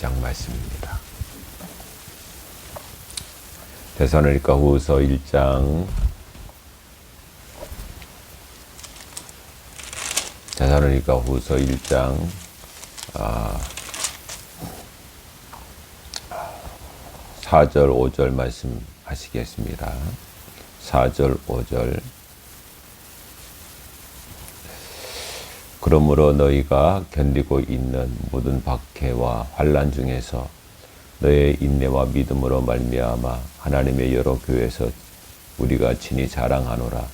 1장 말씀입니다. 데살로니가 후서 1장 데살로니가 후서 1장 4절 5절 말씀하시겠습니다. 4절 5절. 그러므로 너희가 견디고 있는 모든 박해와 환난 중에서 너의 인내와 믿음으로 말미암아 하나님의 여러 교회에서 우리가 친히 자랑하노라.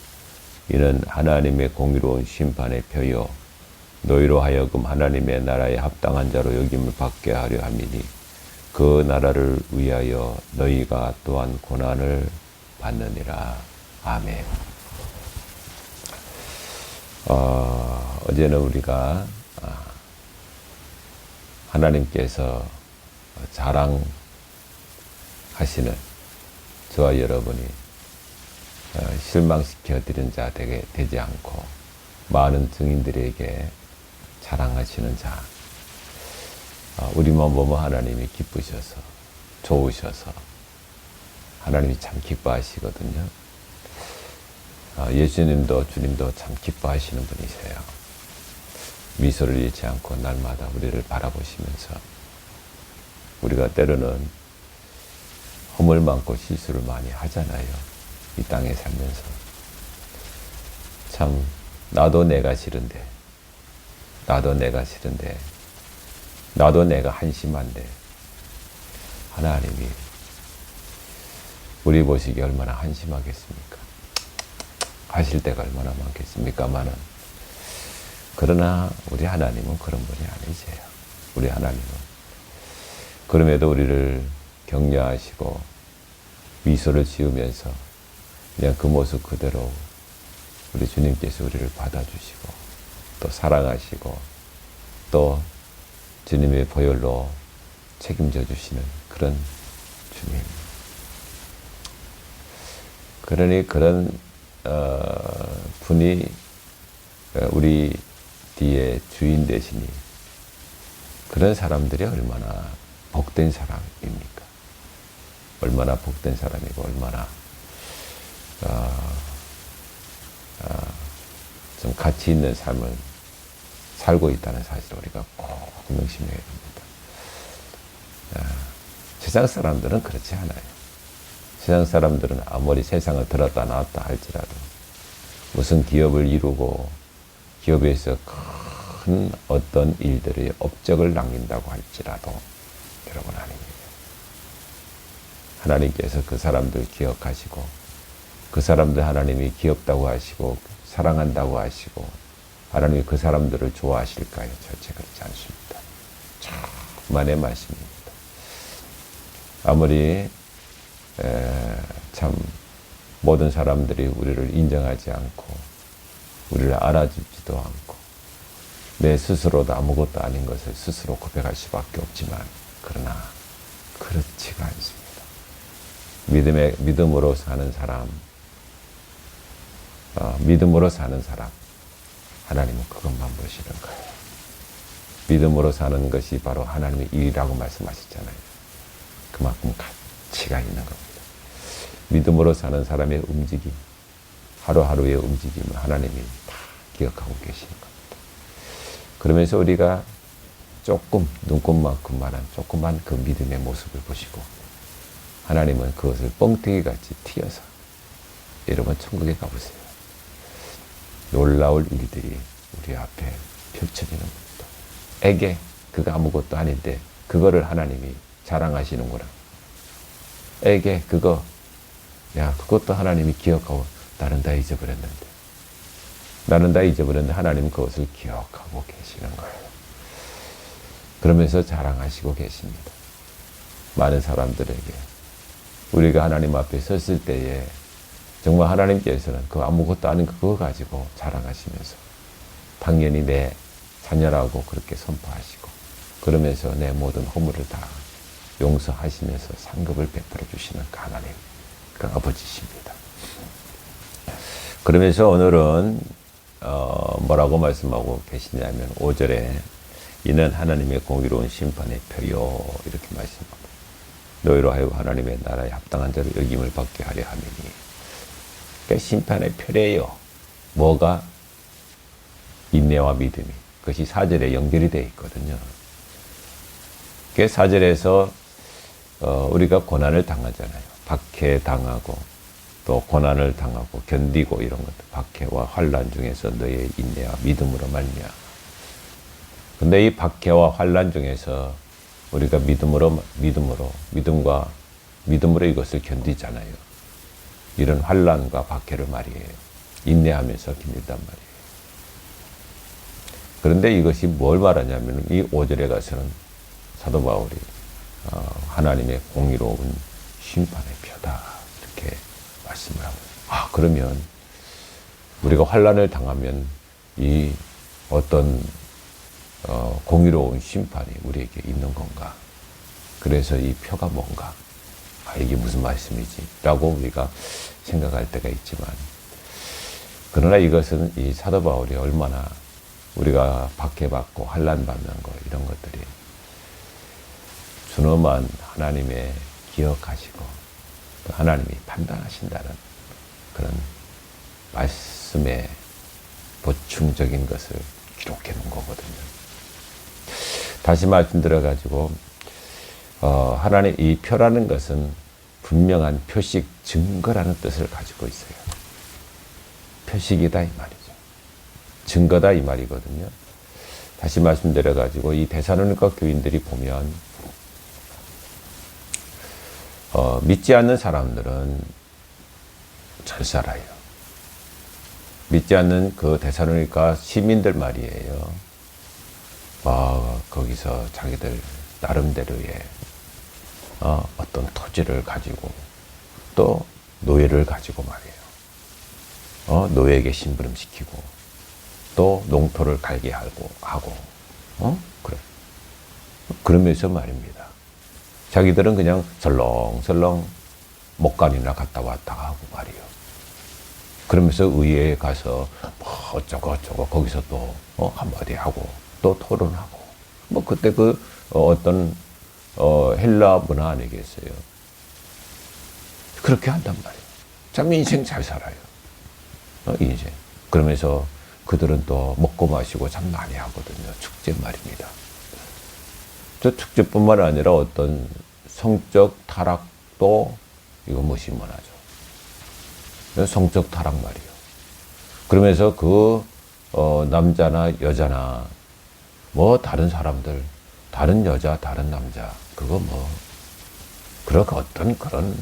이는 하나님의 공의로운 심판의 표요 너희로 하여금 하나님의 나라에 합당한 자로 여김을 받게 하려 함이니 그 나라를 위하여 너희가 또한 고난을 받느니라. 아멘. 어제는 우리가 하나님께서 자랑하시는 저와 여러분이 실망시켜 드린 자 되지 않고 많은 증인들에게 자랑하시는 자, 우리만 보면 하나님이 기쁘셔서 좋으셔서 하나님이 참 기뻐하시거든요. 예수님도 주님도 참 기뻐하시는 분이세요. 미소를 잃지 않고 날마다 우리를 바라보시면서 우리가 때로는 허물 많고 실수를 많이 하잖아요. 이 땅에 살면서 참 나도 내가 싫은데 나도 내가 한심한데 하나님이 우리 보시기에 얼마나 한심하겠습니까? 하실 때가 얼마나 많겠습니까마는 그러나 우리 하나님은 그런 분이 아니세요. 우리 하나님은 그럼에도 우리를 격려하시고 미소를 지으면서 그냥 그 모습 그대로 우리 주님께서 우리를 받아주시고 또 사랑하시고 또 주님의 보혈로 책임져 주시는 그런 주님. 그러니 그런 분이 우리 뒤에 주인 되시니 그런 사람들이 얼마나 복된 사람입니까? 얼마나 복된 사람이고 얼마나 좀 가치 있는 삶을 살고 있다는 사실을 우리가 꼭 명심해야 됩니다. 세상 사람들은 그렇지 않아요. 세상 사람들은 아무리 세상을 들었다 놨다 할지라도 무슨 기업을 이루고 기업에서 큰 어떤 일들의 업적을 남긴다고 할지라도 여러분 아닙니다. 하나님께서 그 사람들 기억하시고 그 사람들 하나님이 귀엽다고 하시고 사랑한다고 하시고 하나님이 그 사람들을 좋아하실까요? 절대 그렇지 않습니다. 천만의 말씀입니다. 아무리 참 모든 사람들이 우리를 인정하지 않고 우리를 알아주지도 않고 내 스스로도 아무것도 아닌 것을 스스로 고백할 수밖에 없지만 그러나 그렇지가 않습니다. 믿음으로 사는 사람 하나님은 그것만 보시는 거예요. 믿음으로 사는 것이 바로 하나님의 일이라고 말씀하셨잖아요. 그만큼 가치가 있는 겁니다. 믿음으로 사는 사람의 움직임, 하루하루의 움직임을 하나님이 다 기억하고 계시는 겁니다. 그러면서 우리가 조금 눈곱만큼만한 조그만 그 믿음의 모습을 보시고 하나님은 그것을 뻥튀기같이 튀어서 여러분 천국에 가보세요. 놀라울 일들이 우리 앞에 펼쳐지는 겁니다. 에게 그가 아무것도 아닌데 그거를 하나님이 자랑하시는구나. 에게 그거 그것도 하나님이 기억하고 나는 다 잊어버렸는데 하나님은 그것을 기억하고 계시는 거예요. 그러면서 자랑하시고 계십니다. 많은 사람들에게 우리가 하나님 앞에 섰을 때에 정말 하나님께서는 그 아무것도 아닌 그거 가지고 자랑하시면서 당연히 내 자녀라고 그렇게 선포하시고 그러면서 내 모든 허물을 다 용서하시면서 상급을 베풀어 주시는 그 하나님, 그 아버지십니다. 그러면서 오늘은 뭐라고 말씀하고 계시냐면 5절에 이는 하나님의 공의로운 심판의 표요. 이렇게 말씀합니다. 너희로 하여금 하나님의 나라에 합당한 자로 여김을 받게 하려 함이니. 그러니까 심판의 표래요. 뭐가? 인내와 믿음이. 그것이 4절에 연결이 되어 있거든요. 그 4절에서 우리가 고난을 당하잖아요. 박해당하고 또 고난을 당하고 견디고 이런 것들. 박해와 환난 중에서 너의 인내와 믿음으로 말미암아. 근데 이 박해와 환난 중에서 우리가 믿음으로 이것을 견디잖아요. 이런 환난과 박해를 말이에요. 인내하면서 견딘단 말이에요. 그런데 이것이 뭘 말하냐면 이 5절에 가서는 사도 바울이 하나님의 공의로운 심판의 표다 이렇게 말씀을 하고, 그러면 우리가 환난을 당하면 이 어떤 공의로운 심판이 우리에게 있는 건가? 그래서 이 표가 뭔가? 이게 무슨 말씀이지? 라고 우리가 생각할 때가 있지만, 그러나 이것은 이 사도 바울이 얼마나 우리가 박해받고 환난받는 거 이런 것들이 준엄한 하나님의 기억하시고 또 하나님이 판단하신다는 그런 말씀의 보충적인 것을 기록해 놓은 거거든요. 다시 말씀드려가지고 하나님 이 표라는 것은 분명한 표식, 증거라는 뜻을 가지고 있어요. 표식이다 이 말이죠. 증거다 이 말이거든요. 다시 말씀드려가지고 이 데살로니가 교인들이 보면 믿지 않는 사람들은 잘 살아요. 믿지 않는 그 데살로니가 시민들 말이에요. 거기서 자기들 나름대로의 어떤 토지를 가지고 또 노예를 가지고 말이에요. 노예에게 심부름시키고 또 농토를 갈게 하고 그래. 그러면서 말입니다. 자기들은 그냥 설렁설렁 목간이나 갔다 왔다 하고 말이에요. 그러면서 의회에 가서 어쩌고 거기서 또 한마디 하고 또 토론하고 그때 어떤 헬라 문화 아니겠어요. 그렇게 한단 말이에요. 참 인생 잘 살아요. 인생. 그러면서 그들은 또 먹고 마시고 참 많이 하거든요. 축제 말입니다. 저 축제뿐만 아니라 어떤 성적 타락도 이거 무시문하죠. 성적 타락 말이에요. 그러면서 남자나 여자나 다른 사람들, 다른 여자, 다른 남자, 그런 어떤 그런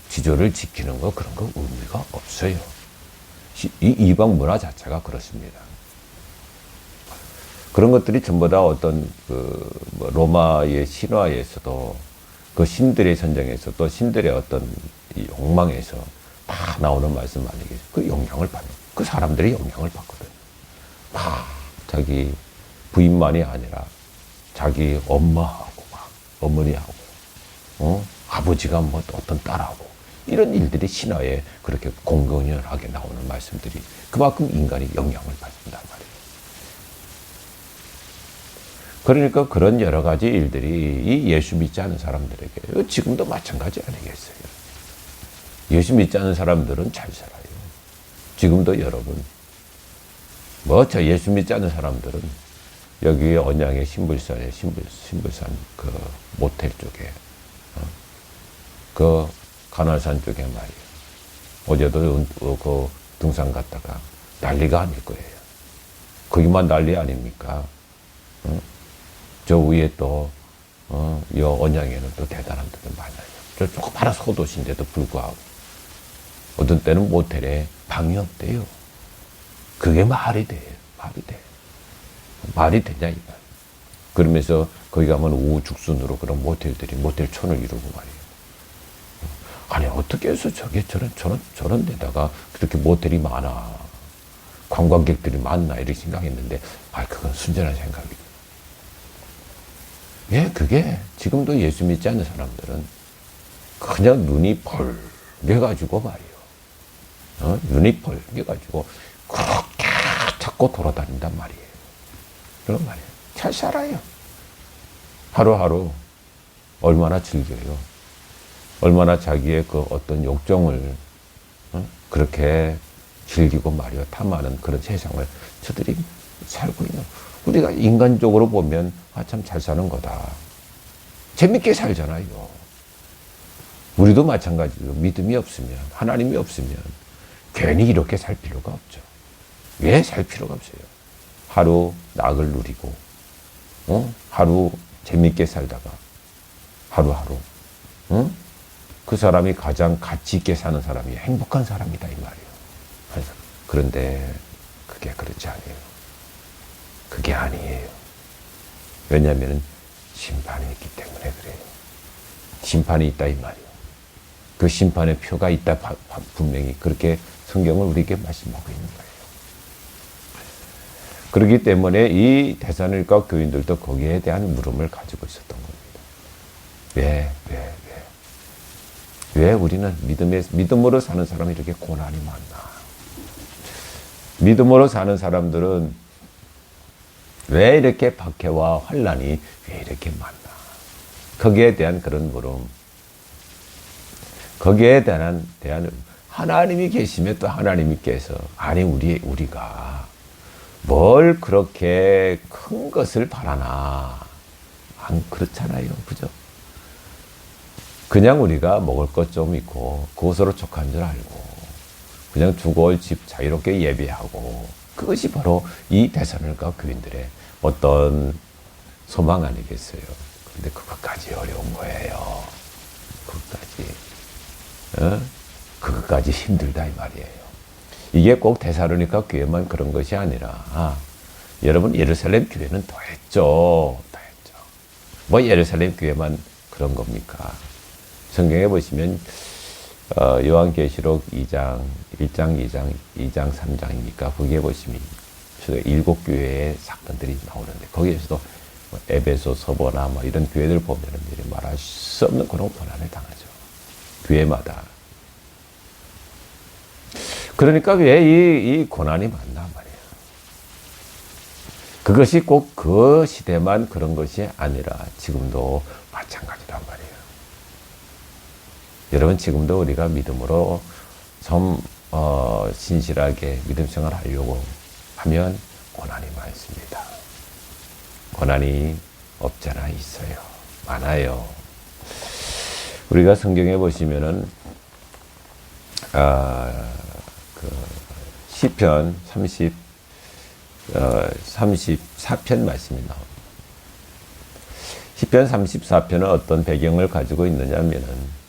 지조를 지키는 거 그런 거 의미가 없어요. 이 이방 문화 자체가 그렇습니다. 그런 것들이 전부 다 어떤 로마의 신화에서도 그 신들의 선정에서 또 신들의 어떤 욕망에서 다 나오는 말씀 아니겠어요? 그 영향을 받는, 그 사람들이 영향을 받거든요. 자기 부인만이 아니라 자기 엄마하고 어머니하고 아버지가 어떤 딸하고 이런 일들이 신화에 그렇게 공공연하게 나오는 말씀들이 그만큼 인간이 영향을 받는단 말이에요. 그러니까 그런 여러 가지 일들이 이 예수 믿지 않는 사람들에게 지금도 마찬가지 아니겠어요. 예수 믿지 않는 사람들은 잘 살아요. 지금도 여러분 저 예수 믿지 않는 사람들은 여기 언양의 신불산 그 모텔 쪽에 그 가나산 쪽에 말이에요. 어제도 그 등산 갔다가 난리가 아닐 거예요. 거기만 난리 아닙니까? 저 위에 또 이 언양에는 또 대단한 데도 많아요. 저 조그마한 소도시인데도 불구하고 어떤 때는 모텔에 방이 없대요. 그게 말이 돼요. 말이 되냐 이 말. 그러면서 거기 가면 우후죽순으로 그런 모텔촌을 이루고 말이에요. 아니 어떻게 해서 저런 데다가 그렇게 모텔이 많아, 관광객들이 많나 이렇게 생각했는데 그건 순전한 생각이에요. 그게 지금도 예수 믿지 않는 사람들은 그냥 눈이 벌게가지고 말이에요. 눈이 벌게가지고 그렇게 자꾸 돌아다닌단 말이에요. 그런 말이에요. 잘 살아요. 하루하루 얼마나 즐겨요. 얼마나 자기의 그 어떤 욕정을 그렇게 즐기고 말이요. 탐하는 그런 세상을 저들이 살고 있는. 우리가 인간적으로 보면 참 잘 사는 거다. 재밌게 살잖아요. 우리도 마찬가지로 믿음이 없으면, 하나님이 없으면 괜히 이렇게 살 필요가 없죠. 왜 살 필요가 없어요? 하루 낙을 누리고 하루 재밌게 살다가 하루하루 그 사람이 가장 가치 있게 사는 사람이 행복한 사람이다 이 말이에요. 그런데 그게 그렇지 않아요. 그게 아니에요. 왜냐하면 심판이 있기 때문에 그래요. 심판이 있다 이 말이에요. 그 심판의 표가 있다 분명히 그렇게 성경을 우리에게 말씀하고 있는 거예요. 그렇기 때문에 이 데살로니가 교인들도 거기에 대한 물음을 가지고 있었던 겁니다. 왜 우리는 믿음으로 사는 사람이 이렇게 고난이 많나? 믿음으로 사는 사람들은 왜 이렇게 박해와 환난이 왜 이렇게 많나? 거기에 대한 그런 물음. 거기에 대한 하나님이 계시면 또 하나님께서 아니 우리가 뭘 그렇게 큰 것을 바라나? 안 그렇잖아요. 그죠? 그냥 우리가 먹을 것 좀 있고 그것으로 족한 줄 알고 그냥 두고 올 집 자유롭게 예배하고 그것이 바로 이 데살로니가 교인들의 어떤 소망 아니겠어요. 그런데 그것까지 어려운 거예요. 그것까지 힘들다 이 말이에요. 이게 꼭 데살로니가 교회만 그런 것이 아니라 여러분 예루살렘 교회는 더 했죠. 뭐 예루살렘 교회만 그런 겁니까? 성경에 보시면 요한계시록 2장, 1장, 2장, 3장이니까 거기에 보시면 7교회의 사건들이 나오는데 거기에서도 에베소, 서보나 뭐 이런 교회들 보면은 말할 수 없는 그런 고난을 당하죠. 교회마다. 그러니까 왜 이 고난이 많나 말이에요. 그것이 꼭 그 시대만 그런 것이 아니라 지금도 마찬가지란 말이에요. 여러분 지금도 우리가 믿음으로 좀 신실하게 믿음 생활을 하려고 하면 고난이 많습니다. 고난이 없잖아 있어요. 많아요. 우리가 성경에 보시면은 시편 34편 말씀이 나옵니다. 시편 34편은 어떤 배경을 가지고 있느냐면은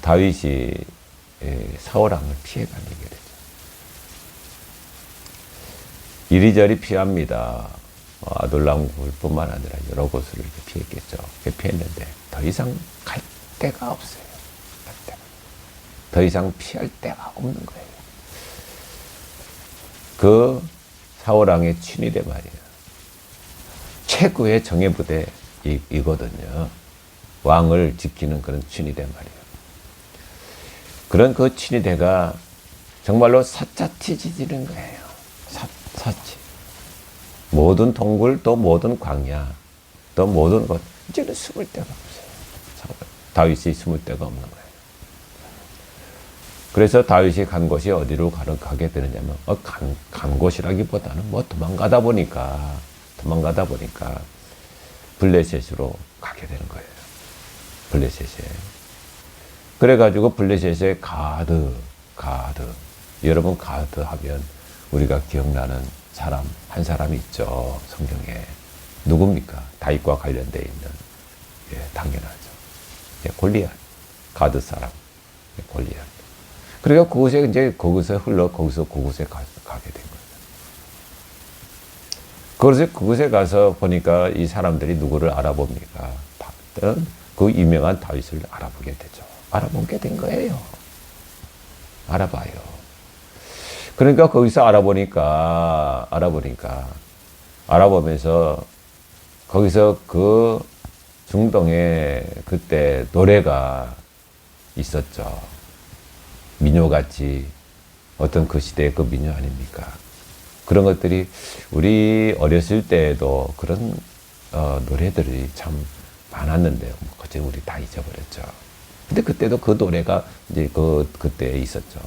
다윗이 사울왕을 피해간 얘기를 했죠. 이리저리 피합니다. 아둘람굴뿐만 아니라 여러 곳을 이렇게 피했겠죠. 피했는데 더 이상 갈 데가 없어요. 더 이상 피할 데가 없는 거예요. 그 사울왕의 친위대 말이에요. 최고의 정예부대이거든요. 왕을 지키는 그런 친위대 말이에요. 그런 그 친위대가 정말로 사차티 지지는 거예요. 사치. 모든 동굴 또 모든 광야 또 모든 것 이제는 숨을 데가 없어요. 다윗이 숨을 데가 없는 거예요. 그래서 다윗이 간 곳이 어디로 가게 되느냐면 간 곳이라기보다는 뭐 도망가다 보니까 블레셋으로 가게 되는 거예요. 블레셋에. 그래가지고 블레셋에 가드. 여러분 가드 하면 우리가 기억나는 사람 한 사람이 있죠. 성경에. 누굽니까? 다윗과 관련되어 있는. 당연하죠. 골리앗. 가드 사람. 골리앗. 그러니까 그곳에 거기서 그곳에 가게 된 거예요. 그곳에 가서 보니까 이 사람들이 누구를 알아봅니까? 그 유명한 다윗을 알아보게 되죠. 알아보게 된 거예요. 알아봐요. 그러니까 거기서 알아보면서 거기서 그 중동에 그때 노래가 있었죠. 민요같이 어떤 그 시대의 그 민요 아닙니까? 그런 것들이 우리 어렸을 때에도 그런 노래들이 참 많았는데요. 그때 우리 다 잊어버렸죠. 근데 그때도 그 노래가 이제 그때에 있었죠.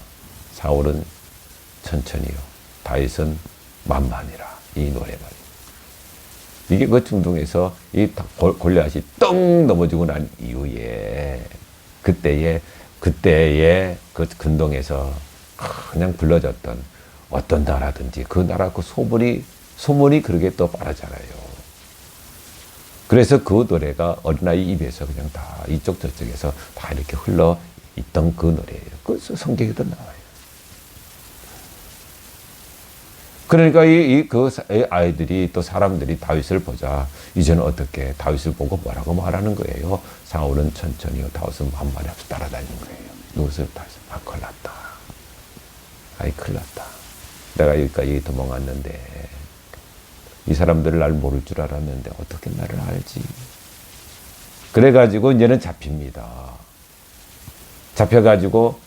사울은 천천히요, 다윗은 만만이라. 이 노래 말이에요. 이게 그 중동에서 이 골리앗이 똥 넘어지고 난 이후에 그때의 그 근동에서 그냥 불러졌던 어떤 나라든지 그 나라 그 소문이 그렇게 또 빠르잖아요. 그래서 그 노래가 어린아이 입에서 그냥 다 이쪽 저쪽에서 다 이렇게 흘러 있던 그 노래예요. 그래서 성경에도 나와요. 그러니까 그 아이들이 또 사람들이 다윗을 보자 이제는 어떻게 다윗을 보고 뭐라고 말하는 거예요. 사울은 천천히요, 다윗은 만만히 앞서 따라다니는 거예요. 누구를 다윗은 큰일 났다. 아이 큰일 났다. 내가 여기까지 도망왔는데 이 사람들을 날 모를 줄 알았는데 어떻게 나를 알지? 그래가지고 이제는 잡힙니다. 잡혀가지고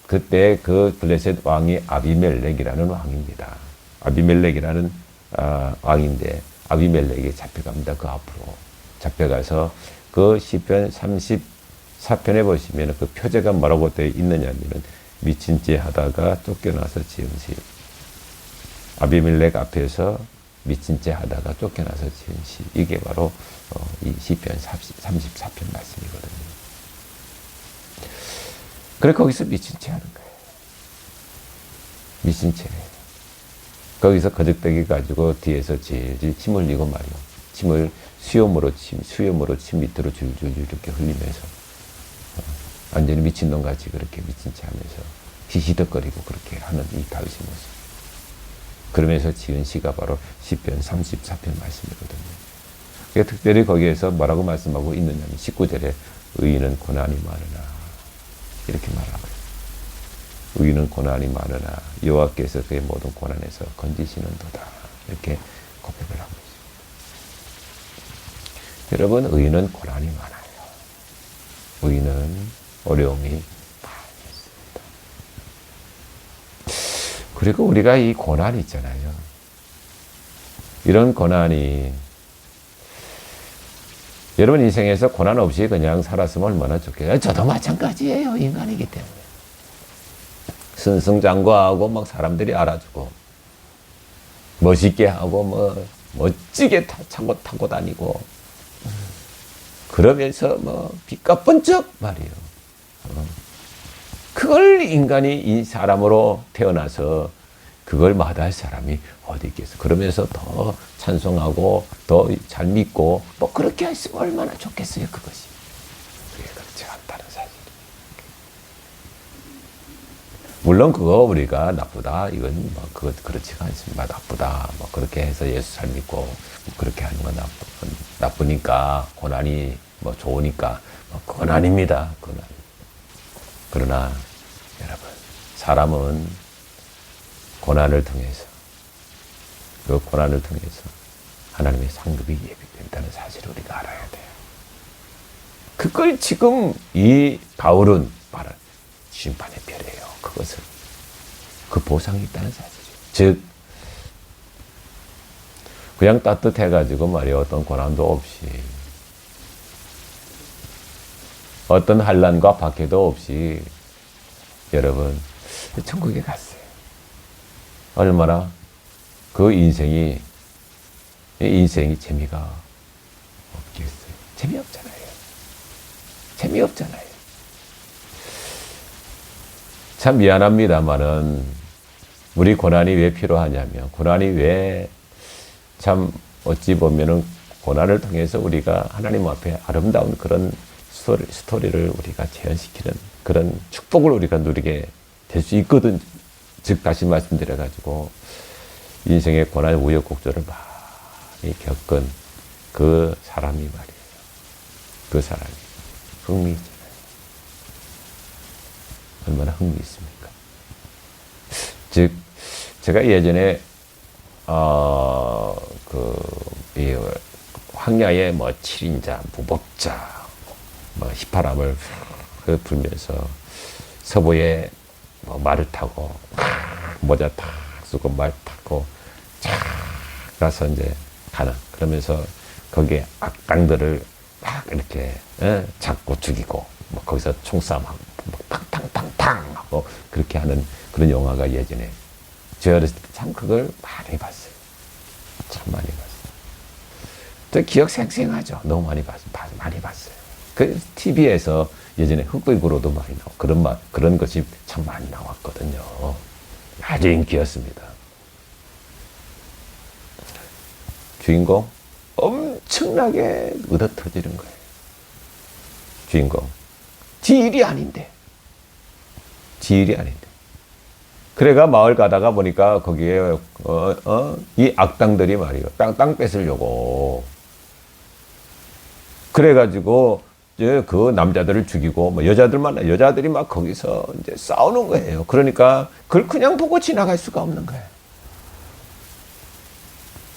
그때 그 블레셋 왕이 아비멜렉이라는 왕입니다. 아비멜렉이라는 왕인데 아비멜렉이 잡혀갑니다. 그 앞으로 잡혀가서 그 시편 34편에 보시면 그 표제가 뭐라고 되어 있느냐면은 미친 채 하다가 쫓겨나서 지은 시. 아비멜렉 앞에서 미친 채 하다가 쫓겨나서 지은 시. 이게 바로 이 시편 34편 말씀이거든요. 그래 거기서 미친 채 하는 거예요. 미친 채. 거기서 거적대기 가지고 뒤에서 질질 침 흘리고 말이요. 침을 수염으로 침 밑으로 줄줄 이렇게 흘리면서 완전히 미친놈 같이 그렇게 미친 채 하면서 히히덕거리고 그렇게 하는 이 다윗의 모습. 그러면서 지은 시가 바로 시편 34편 말씀이거든요. 특별히 거기에서 뭐라고 말씀하고 있느냐면 19절에 의인은 고난이 많으나 이렇게 말하고요. 의인은 고난이 많으나 여호와께서 그의 모든 고난에서 건지시는도다. 이렇게 고백을 하고 있습니다. 여러분, 의인은 고난이 많아요. 의인은 어려움이 많이 있습니다. 그리고 우리가 이 고난이 있잖아요. 이런 고난이 여러분 인생에서 고난 없이 그냥 살았으면 얼마나 좋겠어요. 저도 마찬가지예요. 인간이기 때문에. 승승장구하고 막 사람들이 알아주고 멋있게 하고 뭐 멋지게 타고 다니고 그러면서 뭐 빛과 번쩍 말이에요. 그걸 인간이 이 사람으로 태어나서 그걸 마다할 사람이 어디 있겠어. 그러면서 더 찬송하고 더 잘 믿고 뭐 그렇게 했으면 얼마나 좋겠어요. 그것이. 그게 그렇지 않다는 사실. 물론 그거 우리가 나쁘다 이건 뭐 그거 그렇지가 않습니다. 나쁘다 뭐 그렇게 해서 예수 잘 믿고 뭐 그렇게 하는 건 나쁘니까 고난이 뭐 좋으니까 뭐 그건 아닙니다. 그건 아닙니다. 그러나 여러분 사람은 고난을 통해서 그 고난을 통해서 하나님의 상급이 예비된다는 사실을 우리가 알아야 돼요. 그걸 지금 이 바울은 말한 심판의 별이에요. 그것을 그 보상이 있다는 사실이에요. 즉 그냥 따뜻해가지고 말이에요. 어떤 고난도 없이 어떤 환난과 박해도 없이 여러분 천국에 갔어요. 얼마나 그 인생이 재미가 없겠어요. 재미없잖아요. 재미없잖아요. 참 미안합니다만은 우리 고난이 왜 필요하냐면 고난이 왜 참 어찌 보면은 고난을 통해서 우리가 하나님 앞에 아름다운 그런 스토리를 우리가 재현시키는 그런 축복을 우리가 누리게 될 수 있거든. 즉 다시 말씀드려가지고 인생의 고난 우여곡절을 많이 겪은 그 사람이 말이에요. 그 사람이 흥미 있잖아요. 얼마나 흥미 있습니까? 즉 제가 예전에 이 황야의 뭐 7인자, 무법자, 뭐 휘파람을 불면서 서부에 뭐 말을 타고 모자 탁 쓰고 말 타고 쫙 가서 이제 가는. 그러면서 거기에 악당들을 막 이렇게 잡고 죽이고 뭐 거기서 총싸움하고 뭐 탕탕탕탕 하고 그렇게 하는 그런 영화가 예전에 저 어렸을 때 참 그걸 많이 봤어요. 참 많이 봤어요. 저 기억 생생하죠. 너무 많이 봤어요. 그 TV에서 예전에 흑백으로도 많이 나오고 그런 것이 참 많이 나왔거든요. 아주 인기였습니다. 주인공 엄청나게 얻어 터지는 거예요. 주인공 지 일이 아닌데 그래가 마을 가다가 보니까 거기에 이 악당들이 말이에요. 땅 뺏으려고 그래가지고 그 남자들을 죽이고 뭐 여자들이 막 거기서 이제 싸우는 거예요. 그러니까 그걸 그냥 보고 지나갈 수가 없는 거예요.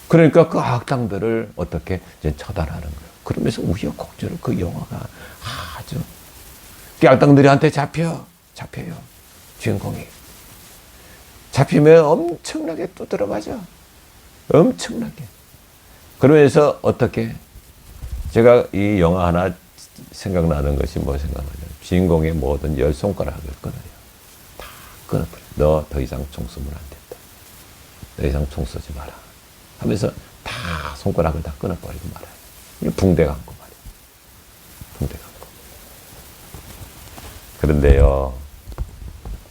그러니까 그 악당들을 어떻게 이제 처단하는 거예요. 그러면서 우여곡절을 그 영화가 아주 그 악당들한테 잡혀요. 주인공이 잡히면 엄청나게 두드려 맞아. 엄청나게. 그러면서 어떻게 제가 이 영화 하나 생각나는 것이 뭐 생각나냐. 주인공의 모든 10손가락을 끊어요. 다 끊어버려. 너 더 이상 총 쏘면 안 된다. 더 이상 총 쏘지 마라. 하면서 다 손가락을 다 끊어버리고 말아요. 붕대 감고 말이에요. 붕대 감고. 그런데요,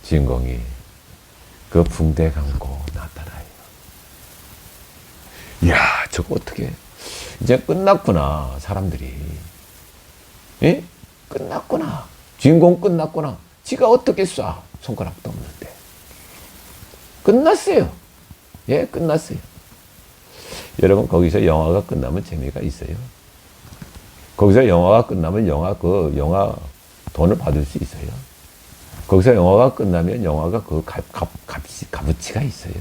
주인공이 그 붕대 감고 나타나요. 이야, 저거 어떻게, 이제 끝났구나, 사람들이. 예? 끝났구나. 주인공 끝났구나. 지가 어떻게 쏴? 손가락도 없는데. 끝났어요. 예, 끝났어요. 여러분, 거기서 영화가 끝나면 재미가 있어요. 거기서 영화가 끝나면 영화 돈을 받을 수 있어요. 거기서 영화가 끝나면 영화가 그 값어치가 있어요.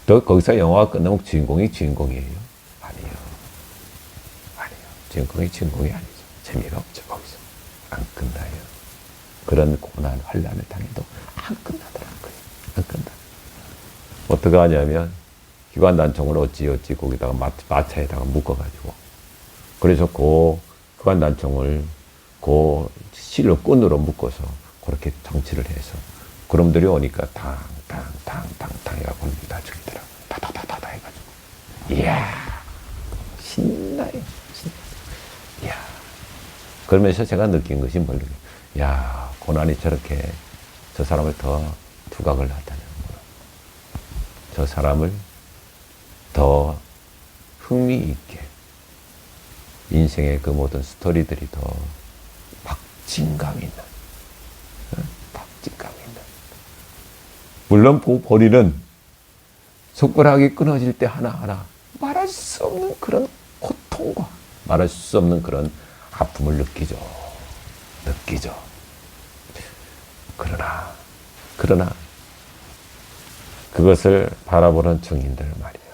또 거기서 영화가 끝나면 주인공이 주인공이에요. 아니에요. 주인공이 주인공이 아니죠. 재미가 없죠, 거기서. 안 끝나요. 그런 고난, 환란을 당해도 안 끝나더라고요. 안 끝나. 어떻게 하냐면, 기관단총을 어찌 거기다가 마차에다가 묶어가지고 그래서 그 기관단총을 그 실로 끈으로 묶어서 그렇게 정치를 해서 그놈들이 오니까 탕탕탕탕탕 해가지고 다 죽이더라고요. 다다다다 해가지고 이야 신나요. 이야 그러면서 제가 느낀 것이 뭘로 야 고난이 저렇게 저 사람을 더 두각을 나타내는구나. 저 사람을 더 흥미있게 인생의 그 모든 스토리들이 더 박진감 있는 물론 본인은 손가락이 끊어질 때 하나하나 말할 수 없는 그런 고통과 말할 수 없는 그런 아픔을 느끼죠. 그러나 그것을 바라보는 증인들 말이에요.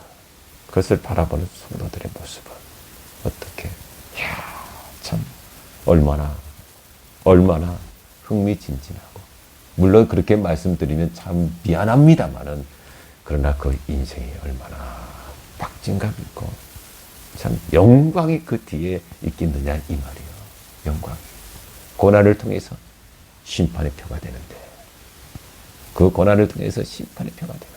그것을 바라보는 성도들의 모습은 어떻게, 참 얼마나 흥미진진하고 물론 그렇게 말씀드리면 참 미안합니다만은 그러나 그 인생이 얼마나 박진감 있고 참 영광이 그 뒤에 있겠느냐 이 말이에요. 영광이 고난을 통해서 심판의 표가 되는데 그 고난을 통해서 심판의 표가 되는데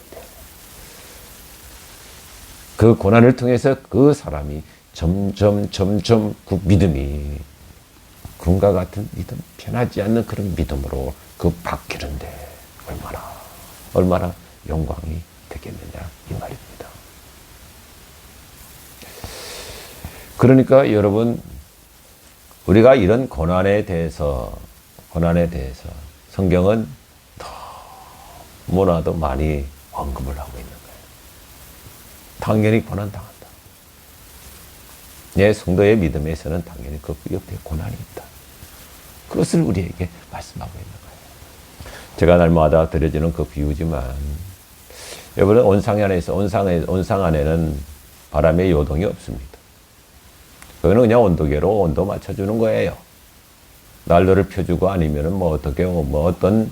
그 고난을 통해서 그 사람이 점점 그 믿음이 군과 같은 믿음, 변하지 않는 그런 믿음으로 그 바뀌는데 얼마나 영광이 되겠느냐 이 말입니다. 그러니까 여러분 우리가 이런 고난에 대해서 성경은 너무나도 많이 언급을 하고 있는 거예요. 당연히 고난 당한다. 예, 성도의 믿음에서는 당연히 그 옆에 고난이 있다. 그것을 우리에게 말씀하고 있는 거예요. 제가 날마다 드려지는 그 비유지만 여러분 온상 안에는 바람의 요동이 없습니다. 그거는 그냥 온도계로 온도 맞춰주는 거예요. 난로를 펴주고 아니면은 뭐 어떻게 어떤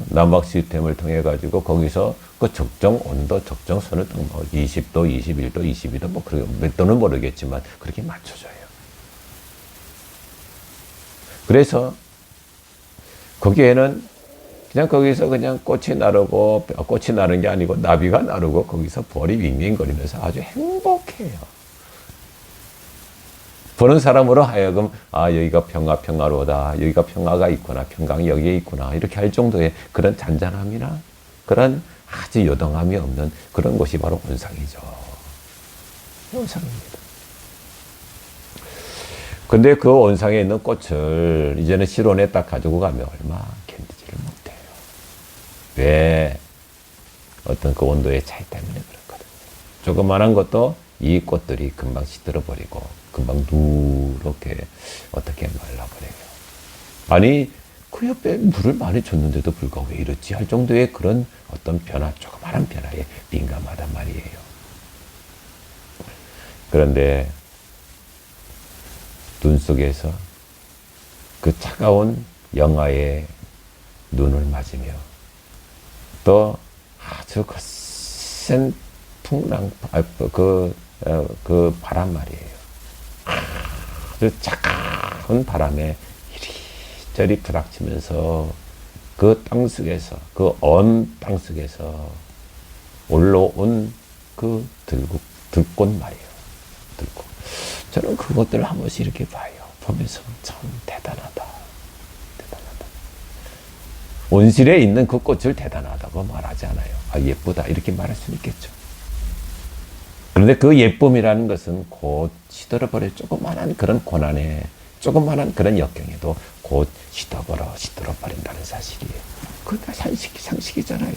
남박 시스템을 통해 가지고 거기서 그 적정 온도, 적정 선을 뭐 20도, 21도, 22도 뭐 그렇게 몇 도는 모르겠지만 그렇게 맞춰줘요. 그래서 거기에는 그냥 거기서 그냥 꽃이 나르고, 꽃이 나는 게 아니고 나비가 나르고 거기서 벌이 윙윙거리면서 아주 행복해요. 보는 사람으로 하여금 여기가 평화로다, 여기가 평화가 있구나, 평강이 여기에 있구나 이렇게 할 정도의 그런 잔잔함이나 그런 아주 요동함이 없는 그런 곳이 바로 온상이죠. 온상입니다. 근데 그 온상에 있는 꽃을 이제는 실온에 딱 가지고 가면 얼마 견디지를 못해요. 왜? 어떤 그 온도의 차이 때문에 그렇거든요. 조그만한 것도 이 꽃들이 금방 시들어버리고 금방 누렇게 어떻게 말라버려요. 아니 그 옆에 물을 많이 줬는데도 불구하고 왜 이렇지 할 정도의 그런 어떤 변화, 조그마한 변화에 민감하단 말이에요. 그런데 눈 속에서 그 차가운 영하의 눈을 맞으며 또 아주 거센 풍랑, 그 바람 말이에요. 아주 차가운 바람에 이리저리 부닥치면서 그 땅 속에서, 그 언 땅 속에서 올라온 그 들꽃 말이에요. 들꽃. 저는 그것들을 한 번씩 이렇게 봐요. 보면서 참 대단하다. 대단하다. 온실에 있는 그 꽃을 대단하다고 말하지 않아요. 예쁘다. 이렇게 말할 수는 있겠죠. 그런데 그 예쁨이라는 것은 곧 시들어버려 조그만한 그런 고난에, 조그만한 그런 역경에도 곧 시들어버린다는 사실이에요. 그거 다 상식이잖아요.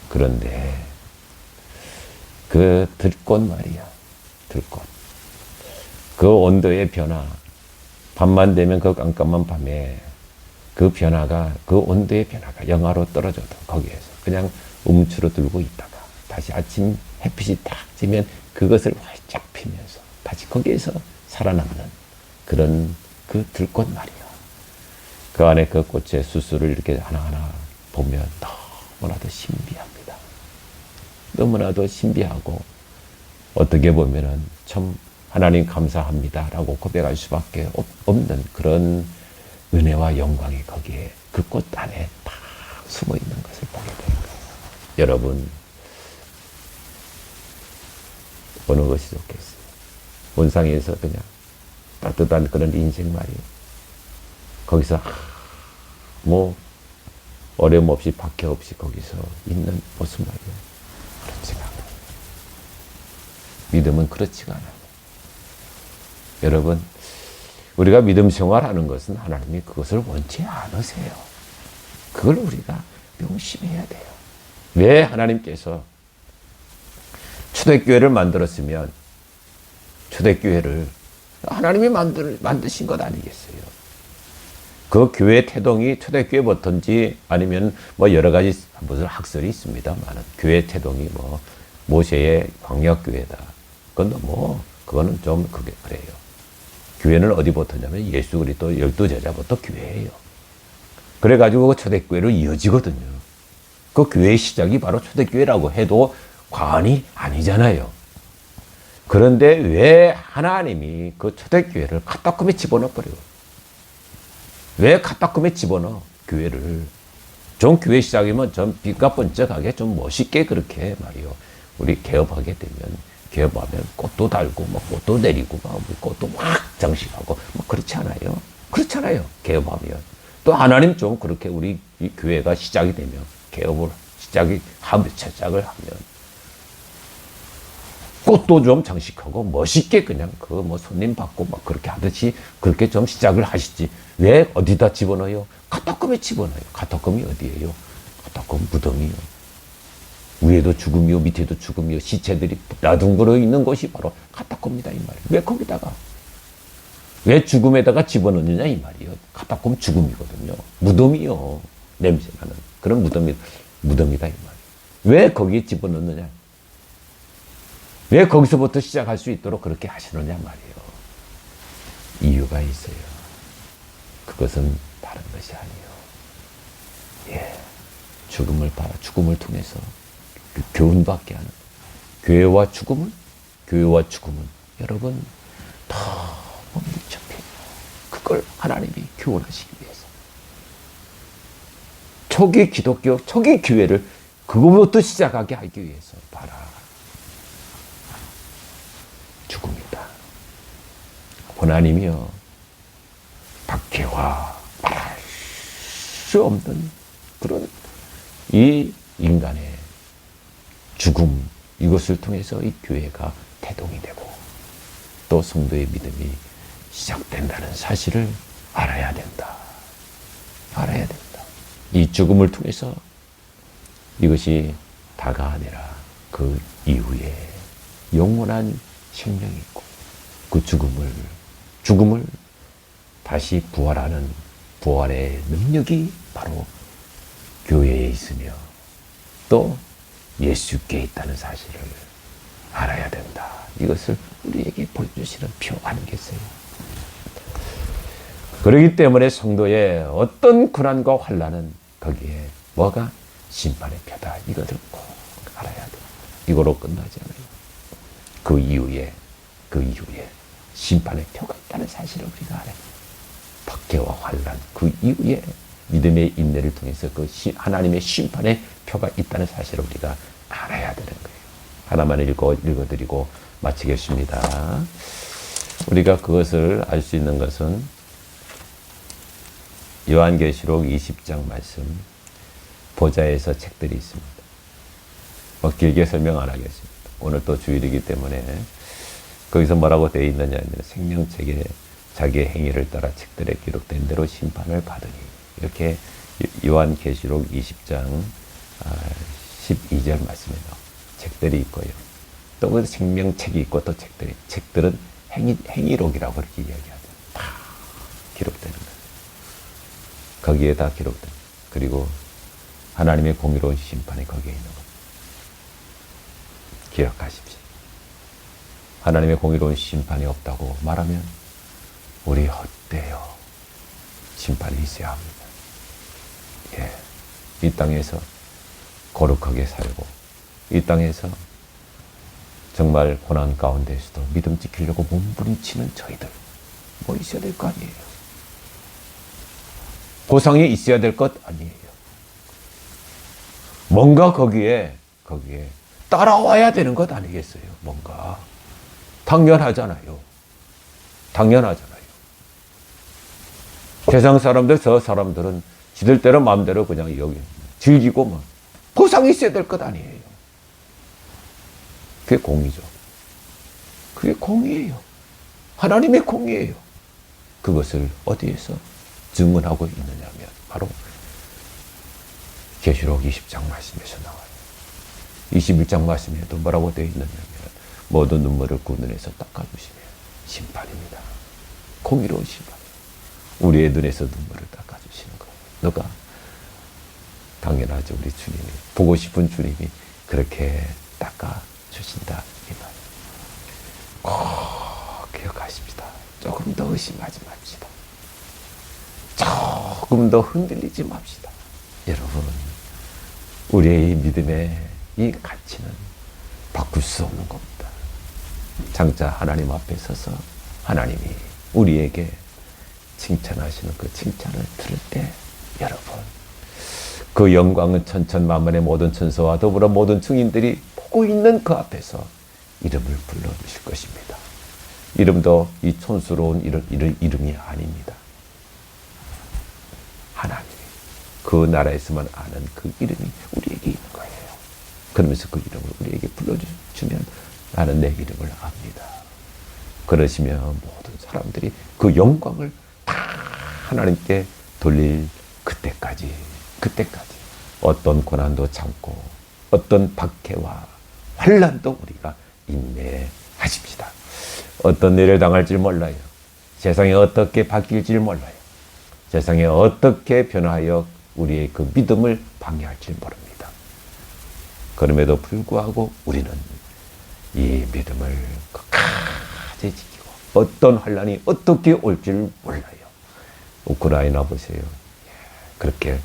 그런데 그 들꽃 말이야. 들꽃. 그 온도의 변화, 밤만 되면 그 깜깜한 밤에 그 변화가, 그 온도의 변화가 영하로 떨어져도 거기에서 그냥 움츠러들고 있다가 다시 아침 햇빛이 딱 지면 그것을 활짝 피면서 다시 거기에서 살아남는 그런 그 들꽃 말이야. 그 안에 그 꽃의 수수를 이렇게 하나하나 보면 너무나도 신비합니다. 너무나도 신비하고 어떻게 보면은 참 하나님 감사합니다라고 고백할 수밖에 없는 그런 은혜와 영광이 거기에 그 꽃 안에 다 숨어 있는 것을 보게 되는 거예요. 여러분, 어느 것이 좋겠어요? 온상에서 그냥 따뜻한 그런 인생 말이에요. 거기서 뭐 어려움 없이 박해 없이 거기서 있는 모습 말이에요. 그렇지가 않아요. 믿음은 그렇지가 않아요. 여러분, 우리가 믿음 생활하는 것은 하나님이 그것을 원치 않으세요. 그걸 우리가 명심해야 돼요. 왜 하나님께서 초대교회를 만들었으면 초대교회를 하나님이 만드신 것 아니겠어요? 그 교회 태동이 초대교회부터인지 아니면 뭐 여러 가지 무슨 학설이 있습니다만 교회 태동이 뭐 모세의 광야교회다. 그건 뭐 그거는 좀 그래요. 교회는 어디부터냐면 예수 그리스도 12제자부터 교회예요. 그래가지고 그 초대교회로 이어지거든요. 그 교회의 시작이 바로 초대교회라고 해도 과언이 아니잖아요. 그런데 왜 하나님이 그 초대교회를 카타콤에 집어넣어버려요? 왜 카타콤에 집어넣어? 교회를. 좀 교회 시작이면 좀 빛과 번쩍하게 좀 멋있게 그렇게 말이요. 우리 개업하게 되면 개업하면 꽃도 달고 뭐 꽃도 내리고 뭐 꽃도 막 장식하고 뭐 그렇지 않아요? 그렇잖아요. 개업하면. 또 하나님 좀 그렇게 우리 이 교회가 시작이 되면 개업을 시작을 하면 꽃도 좀 장식하고 멋있게 그냥 그 뭐 손님 받고 막 그렇게 하듯이 그렇게 좀 시작을 하시지. 왜 어디다 집어넣어요? 카타콤에 집어넣어요. 카타콤이 어디예요? 카타콤 무덤이요. 위에도 죽음이요, 밑에도 죽음이요, 시체들이 나둥그러 있는 곳이 바로 카타콤이다 이 말이에요. 왜 거기다가? 왜 죽음에다가 집어넣느냐 이 말이에요. 카타콤 죽음이거든요. 무덤이요. 냄새나는 그런 무덤이다 이 말이에요. 왜 거기에 집어넣느냐? 왜 거기서부터 시작할 수 있도록 그렇게 하시느냐 말이에요. 이유가 있어요. 그것은 다른 것이 아니에요. 예, 죽음을 통해서 그 교훈받게 하는 교회와 죽음은 여러분 너무 밀접해요. 그걸 하나님이 교훈하시기 위해서 초기 기독교, 초기 교회를 그거부터 시작하게 하기 위해서 봐라. 죽음이다. 하나님이여 박해와 말할 수 없는 그런 이 인간의 죽음, 이것을 통해서 이 교회가 태동이 되고 또 성도의 믿음이 시작된다는 사실을 알아야 된다. 알아야 된다. 이 죽음을 통해서 이것이 다가 아니라 그 이후에 영원한 생명이 있고 그 죽음을 다시 부활하는 부활의 능력이 바로 교회에 있으며 또 예수께 있다는 사실을 알아야 된다. 이것을 우리에게 보여주시는 표 아니겠어요? 그렇기 때문에 성도의 어떤 고난과 환난은 거기에 뭐가 심판의 표다. 이것을 꼭 알아야 돼. 이거로 끝나지 않아요. 그 이후에 심판의 표가 있다는 사실을 우리가 알아요. 박해와 환난 그 이후에 믿음의 인내를 통해서 그 하나님의 심판의 표가 있다는 사실을 우리가 알아야 되는 거예요. 하나만 읽어드리고 마치겠습니다. 우리가 그것을 알 수 있는 것은 요한계시록 20장 말씀 보좌에서 책들이 있습니다. 길게 설명 안 하겠습니다. 오늘 또 주일이기 때문에 거기서 뭐라고 되어 있느냐 하면 생명책에 자기의 행위를 따라 책들에 기록된 대로 심판을 받으니 이렇게 요한계시록 20장 12절 말씀에 나와 책들이 있고요. 또 그 생명책이 있고 또 책들은 행위록이라고 그렇게 이야기하죠. 다 기록되는 거예요. 거기에 다 기록된. 그리고 하나님의 공의로운 심판이 거기에 있는 겁니다. 기억하십시오. 하나님의 공의로운 심판이 없다고 말하면 우리 헛되요. 심판이 있어야 합니다. 이 땅에서 거룩하게 살고 이 땅에서 정말 고난 가운데서도 믿음 지키려고 몸부림치는 저희들 뭐 있어야 될 거 아니에요. 보상이 있어야 될 것 아니에요. 뭔가 거기에 따라와야 되는 것 아니겠어요. 뭔가 당연하잖아요. 세상 사람들, 저 사람들은 지들대로 마음대로 그냥 여기 즐기고 뭐 보상이 있어야 될 것 아니에요. 그게 공의죠. 그게 공의예요. 하나님의 공의예요. 그것을 어디에서 증언하고 있느냐 하면 바로 계시록 20장 말씀에서 나와요. 21장 말씀에도 뭐라고 되어 있느냐 하면 모든 눈물을 그 눈에서 닦아주시며 심판입니다. 공의로운 심판. 우리의 눈에서 눈물을 닦아주시는 거예요. 너가 당연하죠. 우리 주님이 보고 싶은 주님이 그렇게 닦아주신다 이 말. 꼭 기억하십시다. 조금 더 의심하지 맙시다. 조금 더 흔들리지 맙시다. 여러분, 우리의 믿음의 이 가치는 바꿀 수 없는 겁니다. 장차 하나님 앞에 서서 하나님이 우리에게 칭찬하시는 그 칭찬을 들을 때 여러분, 그 영광은 천천만만의 모든 천사와 더불어 모든 증인들이 보고 있는 그 앞에서 이름을 불러주실 것입니다. 이름도 이 촌스러운 이름이 아닙니다. 하나님, 그 나라에서만 아는 그 이름이 우리에게 있는 거예요. 그러면서 그 이름을 우리에게 불러주시면 나는 내 이름을 압니다. 그러시면 모든 사람들이 그 영광을 다 하나님께 돌릴 그때까지 어떤 고난도 참고 어떤 박해와 환난도 우리가 인내하십시다. 어떤 일을 당할지 몰라요. 세상이 어떻게 바뀔지 몰라요. 세상에 어떻게 변화하여 우리의 그 믿음을 방해할지 모릅니다. 그럼에도 불구하고 우리는 이 믿음을 끝까지 지키고 어떤 환난이 어떻게 올지를 몰라요. 우크라이나 보세요. 그렇게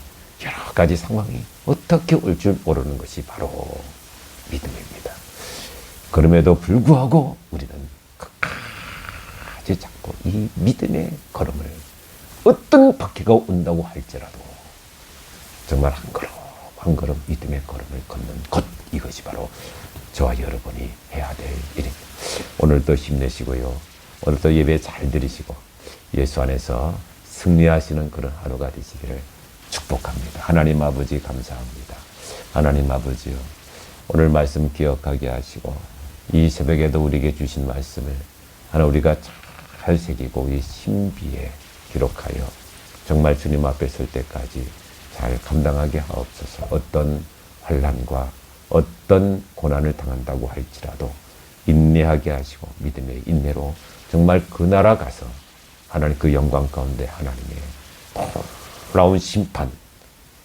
여러 가지 상황이 어떻게 올 줄 모르는 것이 바로 믿음입니다. 그럼에도 불구하고 우리는 끝까지 잡고 이 믿음의 걸음을 어떤 박해가 온다고 할지라도 정말 한 걸음 한 걸음 믿음의 걸음을 걷는 것, 이것이 바로 저와 여러분이 해야 될 일입니다. 오늘도 힘내시고요. 오늘도 예배 잘 드리시고 예수 안에서 승리하시는 그런 하루가 되시기를 축복합니다. 하나님 아버지 감사합니다. 하나님 아버지요, 오늘 말씀 기억하게 하시고 이 새벽에도 우리에게 주신 말씀을 하나 우리가 잘 새기고 이 신비에 기록하여 정말 주님 앞에 설 때까지 잘 감당하게 하옵소서. 어떤 환난과 어떤 고난을 당한다고 할지라도 인내하게 하시고 믿음의 인내로 정말 그 나라 가서 하나님 그 영광 가운데 하나님의 놀라운 심판,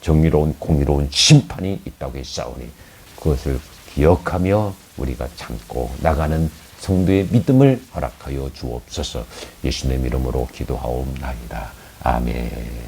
정의로운 공의로운 심판이 있다고 했사오니 그것을 기억하며 우리가 참고 나가는 성도의 믿음을 허락하여 주옵소서. 예수님 이름으로 기도하옵나이다. 아멘.